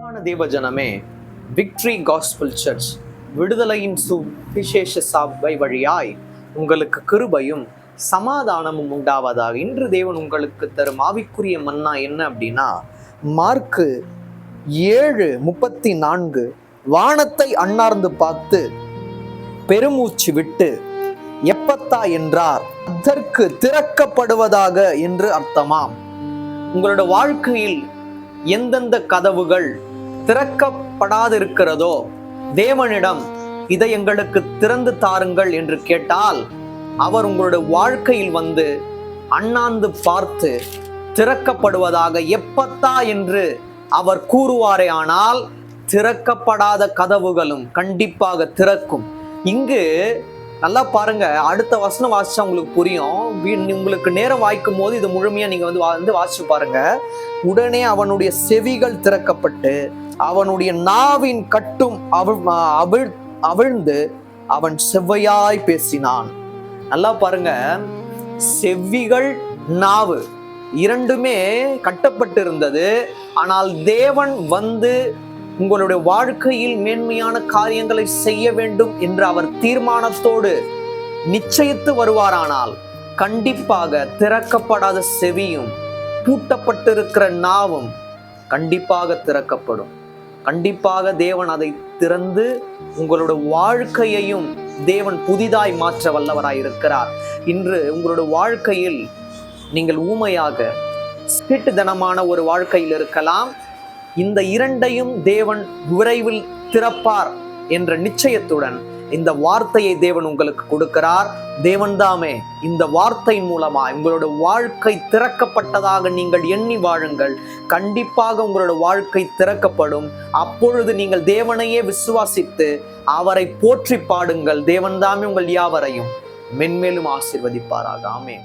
தேவஜனமே, victory gospel search விடுதலையின் சுவிசேஷ சபை வழியாய் உங்களுக்கு கிருபையும் சமாதானமும் உண்டாவதாக. இன்று தேவன் உங்களுக்கு தரும் ஆவிக்குரிய மன்னா என்ன அப்படின்னா, மார்க்கு 7:34 வானத்தை அண்ணார்ந்து பார்த்து பெருமூச்சு விட்டு எப்பத்தா என்றார், அதற்கு திறக்கப்படுவதாக என்று அர்த்தமாம். உங்களோட வாழ்க்கையில் எந்தெந்த கதவுகள் திறக்கப்படாதிருக்கிறதோ தேவனிடம் இதை எங்களுக்கு திறந்து தாருங்கள் என்று கேட்டால், அவர் உங்களுடைய வாழ்க்கையில் வந்து அண்ணாந்து பார்த்து திறக்கப்படுவதாக எப்பத்தா என்று அவர் கூறுவாரே, ஆனால் திறக்கப்படாத கதவுகளும் கண்டிப்பாக திறக்கும். இங்கு நல்லா பாருங்க, அடுத்த வசனம் வாசிச்சா உங்களுக்கு புரியும். உங்களுக்கு நேரம் வாய்க்கும் போது இது முழுமையா நீங்க வந்து வாசிச்சு பாருங்க. உடனே அவனுடைய செவிகள் திறக்கப்பட்டு அவனுடைய நாவின் கட்டும் அவிழ்ந்து அவன் செவ்வையாய் பேசினான். நல்லா பாருங்க, செவிகள் நாவு இரண்டுமே கட்டப்பட்டு இருந்தது. ஆனால் தேவன் வந்து உங்களுடைய வாழ்க்கையில் மேன்மையான காரியங்களை செய்ய வேண்டும் என்று அவர் தீர்மானத்தோடு நிச்சயித்து வருவாரானால், கண்டிப்பாக திறக்கப்படாத செவியும் பூட்டப்பட்டிருக்கிற நாவும் கண்டிப்பாக திறக்கப்படும். கண்டிப்பாக தேவன் அதை திறந்து உங்களுடைய வாழ்க்கையையும் தேவன் புதிதாய் மாற்ற வல்லவராய் இருக்கிறார். இன்று உங்களுடைய வாழ்க்கையில் நீங்கள் ஊமையாக ஸ்திட்டுத்தனமான ஒரு வாழ்க்கையில் இருக்கலாம். இந்த இரண்டையும் தேவன் விரைவில் திறப்பார் என்ற நிச்சயத்துடன் இந்த வார்த்தையை தேவன் உங்களுக்கு கொடுக்கிறார். தேவன் தாமே இந்த வார்த்தையின் மூலமா உங்களோட வாழ்க்கை திறக்கப்பட்டதாக நீங்கள் எண்ணி வாழுங்கள். கண்டிப்பாக உங்களோட வாழ்க்கை திறக்கப்படும். அப்பொழுது நீங்கள் தேவனையே விசுவாசித்து அவரை போற்றி பாடுங்கள். தேவன் தாமே உங்கள் யாவரையும் மென்மேலும் ஆசீர்வதிப்பாராக. ஆமென்.